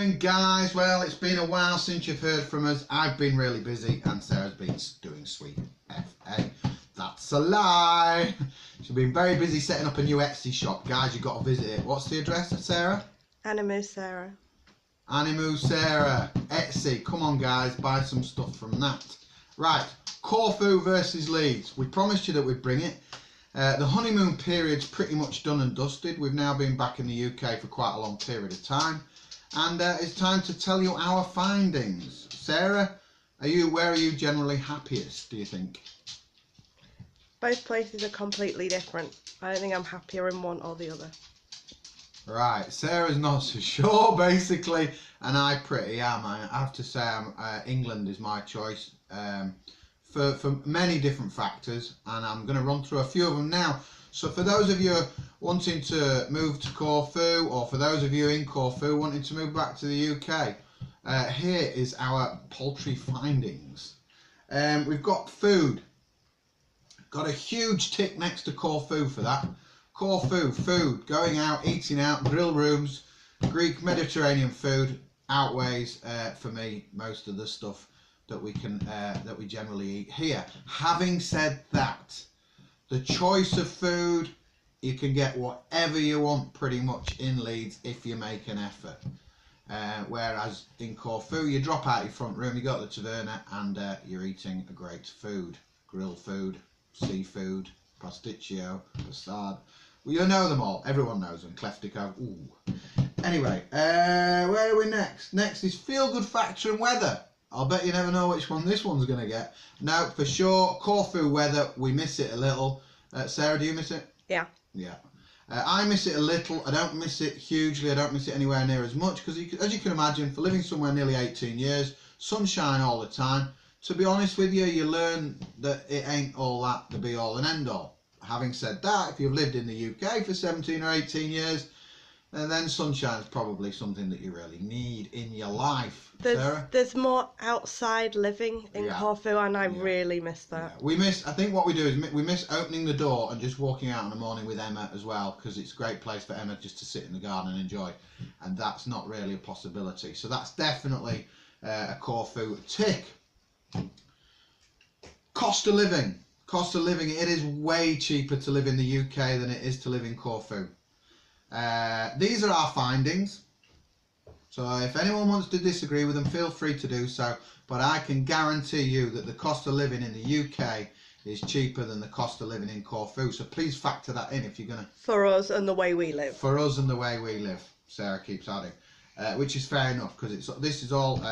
doing, guys? Well, it's been a while since you've heard from us. I've been really busy and Sarah's been doing sweet FA. That's a lie. She's been very busy setting up a new Etsy shop. Guys, you've got to visit it. What's the address, Sarah? Animu Sarah. Animu Sarah. Etsy. Come on, guys. Buy some stuff from that. Right. Corfu versus Leeds. We promised you that we'd bring it. The honeymoon period's pretty much done and dusted. We've now been back in the UK for quite a long period of time. And it's time to tell you our findings. Sarah, where are you generally happiest, do you think? Both places are completely different. I don't think I'm happier in one or the other. Right, Sarah's not so sure, basically, and I pretty am. I have to say England is my choice for many different factors, and I'm going to run through a few of them now. So for those of you wanting to move to Corfu, or for those of you in Corfu wanting to move back to the UK, here is our poultry findings. We've got food. Got a huge tick next to Corfu for that. Corfu, food, going out, eating out, grill rooms, Greek Mediterranean food outweighs for me most of the stuff that we generally eat here. Having said that, the choice of food, you can get whatever you want pretty much in Leeds if you make an effort. Whereas in Corfu, you drop out your front room, you got the taverna, and you're eating a great food. Grilled food, seafood, pasticcio, passard. Well, you know them all. Everyone knows them. Cleftico. Ooh. Anyway, where are we next? Next is feel good factor and weather. I'll bet you never know which one this one's going to get. No, for sure, Corfu weather, we miss it a little. Sarah, do you miss it? Yeah. Yeah. I miss it a little. I don't miss it hugely. I don't miss it anywhere near as much because, as you can imagine, for living somewhere nearly 18 years, sunshine all the time, to be honest with you, you learn that it ain't all that the be all and end all. Having said that, if you've lived in the UK for 17 or 18 years, then sunshine is probably something that you really need in your life. Sarah? There's more outside living in Corfu, and I really miss that. Yeah. We miss, I think what we do is we miss opening the door and just walking out in the morning with Emma as well, because it's a great place for Emma just to sit in the garden and enjoy, and that's not really a possibility. So that's definitely a Corfu tick. Cost of living. Cost of living, it is way cheaper to live in the UK than it is to live in Corfu. These are our findings, so if anyone wants to disagree with them, feel free to do so, but I can guarantee you that the cost of living in the UK is cheaper than the cost of living in Corfu, so please factor that in if you're going to... For us and the way we live. For us and the way we live, Sarah keeps adding, which is fair enough, because this is all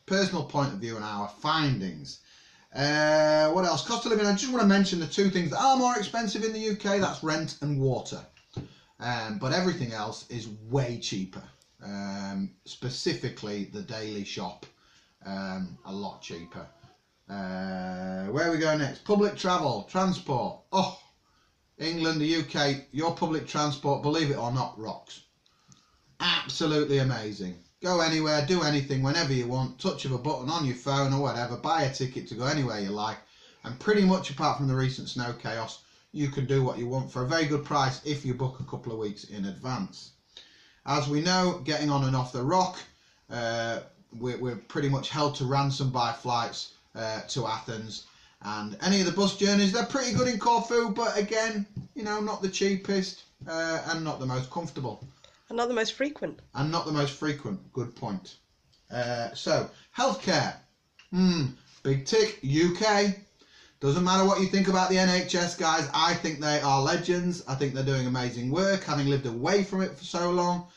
personal point of view and our findings. What else? Cost of living, I just want to mention the two things that are more expensive in the UK, that's rent and water. But everything else is way cheaper. Specifically the daily shop, a lot cheaper. Where we go next? Public travel, transport. Oh, England, the UK, your public transport, believe it or not, rocks. Absolutely amazing. Go anywhere, do anything whenever you want, touch of a button on your phone or whatever, buy a ticket to go anywhere you like, and pretty much apart from the recent snow chaos, you can do what you want for a very good price if you book a couple of weeks in advance. As we know, getting on and off the rock, we're pretty much held to ransom by flights to Athens, and any of the bus journeys, they're pretty good in Corfu, but again, you know, not the cheapest and not the most comfortable. And not the most frequent. And not the most frequent, good point. So, healthcare, big tick, UK. Doesn't matter what you think about the NHS, guys. I think they are legends. I think they're doing amazing work, having lived away from it for so long.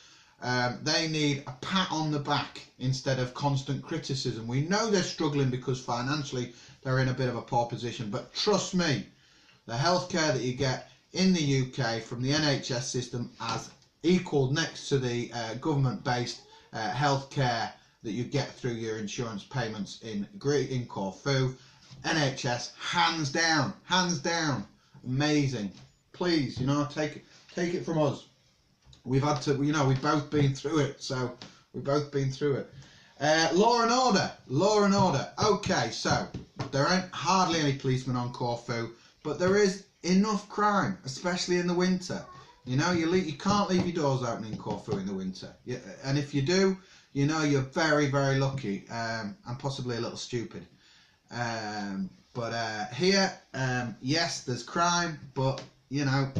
They need a pat on the back instead of constant criticism. We know they're struggling because financially they're in a bit of a poor position. But trust me, the healthcare that you get in the UK from the NHS system has equalled next to the government-based healthcare that you get through your insurance payments in Corfu. NHS, hands down, amazing. Please, you know, take it from us. We've had to, you know, we've both been through it, so we've both been through it. Law and order. Okay, so there ain't hardly any policemen on Corfu, but there is enough crime, especially in the winter. You know, you can't leave your doors open in Corfu in the winter, and if you do, you know you're very, very lucky, and possibly a little stupid. But here, yes, there's crime, but you know,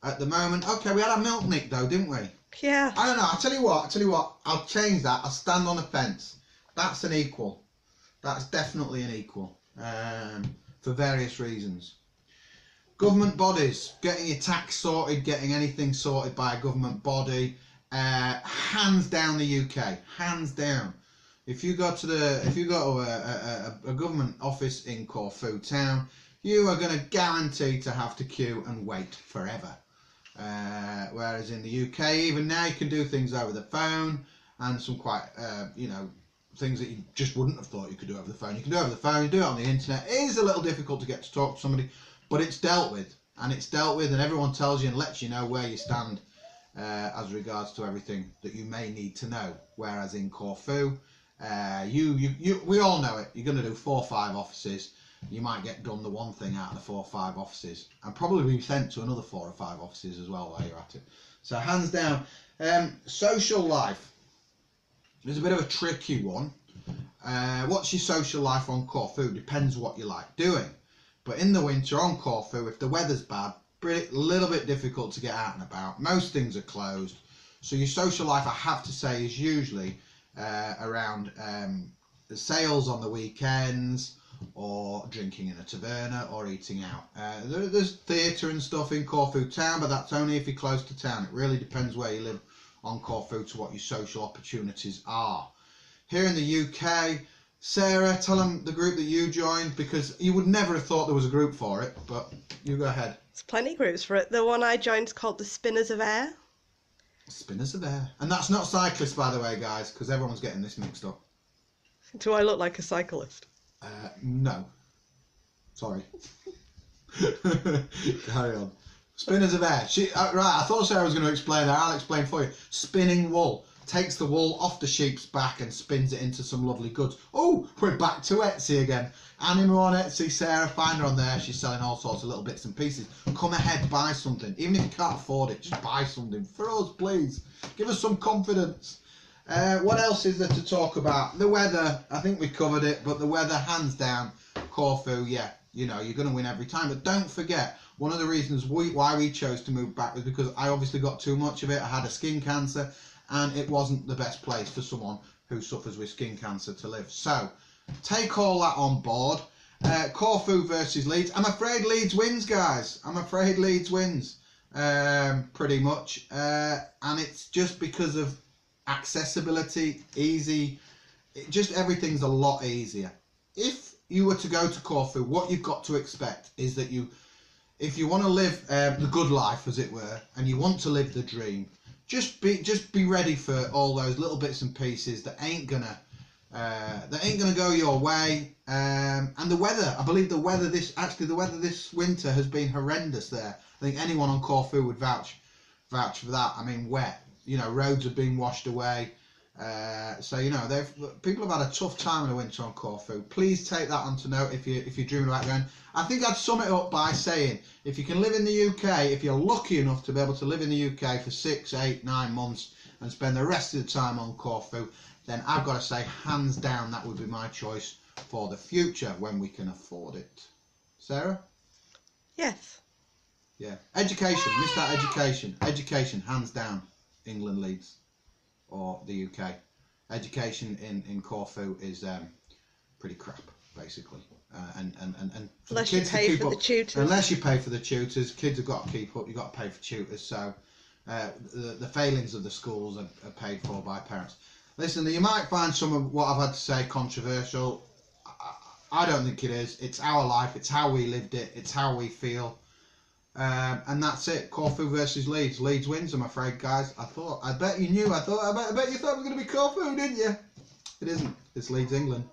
at the moment, okay, we had a milk nick though, didn't we? Yeah. I don't know. I'll tell you what. I'll change that. I'll stand on the fence. That's an equal. That's definitely an equal. For various reasons. Government bodies, getting your tax sorted, getting anything sorted by a government body, hands down the UK, hands down. If you go to a government office in Corfu town, you are going to guarantee to have to queue and wait forever. Whereas in the UK, even now, you can do things over the phone, and some quite, you know, things that you just wouldn't have thought you could do over the phone. You can do it over the phone, you do it on the internet. It is a little difficult to get to talk to somebody, but it's dealt with, and everyone tells you and lets you know where you stand as regards to everything that you may need to know. Whereas in Corfu, we all know it. You're going to do 4 or 5 offices. You might get done the one thing out of the 4 or 5 offices, and probably be sent to another 4 or 5 offices as well while you're at it. So hands down, social life is a bit of a tricky one. What's your social life on Corfu? Depends what you like doing. But in the winter on Corfu, if the weather's bad, a little bit difficult to get out and about. Most things are closed. So your social life, I have to say, is usually around the sales on the weekends, or drinking in a taverna, or eating out. There's theatre and stuff in Corfu town, but that's only if you're close to town. It really depends where you live on Corfu to what your social opportunities are. Here in the UK, Sarah, tell them the group that you joined, because you would never have thought there was a group for it, but you go ahead. There's plenty of groups for it. The one I joined is called the Spinners of Air. Spinners of Air. And that's not cyclists, by the way, guys, because everyone's getting this mixed up. Do I look like a cyclist? No. Sorry. Carry on. Spinners of air. Right, I thought Sarah was going to explain that. I'll explain for you. Spinning wool. Takes the wool off the sheep's back and spins it into some lovely goods. Oh, we're back to Etsy again. Anima on Etsy, Sarah, find her on there. She's selling all sorts of little bits and pieces. Come ahead, buy something. Even if you can't afford it, just buy something. For us, please. Give us some confidence. What else is there to talk about? The weather, I think we covered it, but the weather, hands down, Corfu, yeah, you know, you're going to win every time. But don't forget, one of the reasons why we chose to move back was because I obviously got too much of it. I had a skin cancer, and it wasn't the best place for someone who suffers with skin cancer to live. So, take all that on board. Corfu versus Leeds. I'm afraid Leeds wins, guys. I'm afraid Leeds wins, pretty much. And it's just because of accessibility, easy, just everything's a lot easier. If you were to go to Corfu, what you've got to expect is that if you want to live the good life, as it were, and you want to live the dream, just be ready for all those little bits and pieces that ain't gonna go your way. And the weather, I believe the weather this winter has been horrendous there. I think anyone on Corfu would vouch for that. I mean, wet. You know, roads have been washed away. So, you know, people have had a tough time in the winter on Corfu. Please take that on to note if you're dreaming about going. I think I'd sum it up by saying, if you can live in the UK, if you're lucky enough to be able to live in the UK for 6, 8, 9 months and spend the rest of the time on Corfu, then I've got to say, hands down, that would be my choice for the future when we can afford it. Sarah? Yes. Yeah. Education. Missed out education. Education, hands down. England, Leeds, or the UK. Education in Corfu is pretty crap, basically. And for unless the kids you pay to keep for up, the tutors. unless you pay for the tutors, kids have got to keep up. You've got to pay for tutors. So the failings of the schools are paid for by parents. Listen, you might find some of what I've had to say controversial. I don't think it is. It's our life. It's how we lived it. It's how we feel. And that's it. Corfu versus Leeds. Leeds wins, I'm afraid, guys. I bet you knew. I bet you thought it was going to be Corfu, didn't you? It isn't. It's Leeds, England.